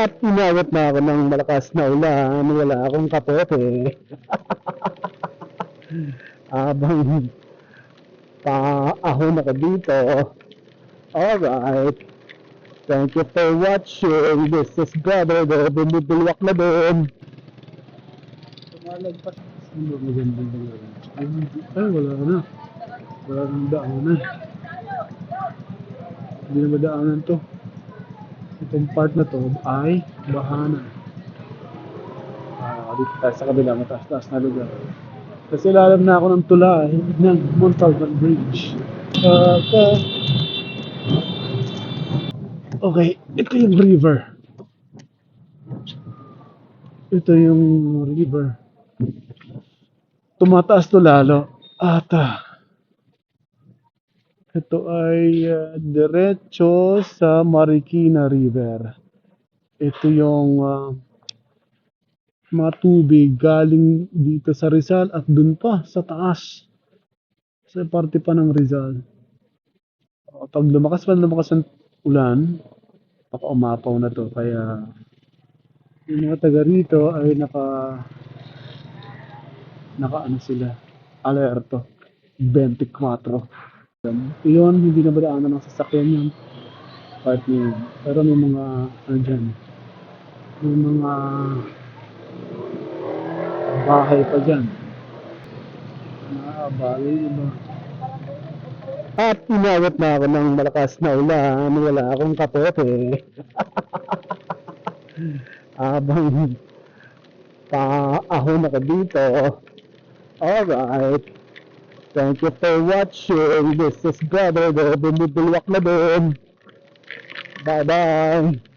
At inawat na ako ng malakas na ulan, wala akong kapote. Habang paahon ako dito. Alright. Thank you for watching. This is Brother The bumibulwak na doon. Tumalagpas. Saan ba magandang dalawa? Ay, wala na. Wala nang daanan. Hindi na madaanan to. Itong part na to ay bahanan. Dito tayo sa kabila, mataas-taas na lugar. Kasi lalam na ako ng tulay ng Montalban Bridge. Okay, ito yung river. Ito yung river. Tumataas to lalo. At ito ay diretso sa Marikina River. Ito yung matubig galing dito sa Rizal at dun pa sa taas. Sa parte pa ng Rizal. Pag lumakas ang ulan, baka umapaw na to. Kaya yung mga taga rito ay naka ano sila, alerto 24. Yun, hindi na badaanan ng sasakyan yun part na yun. Pero may mga ano dyan, may mga bahay pa dyan bahay iba. At inawat na ako ng malakas na ulan, wala akong kapote. Habang paahon ako dito. Alright. Thank you for watching. This is Brother The bumibulwak na doon. Bye bye.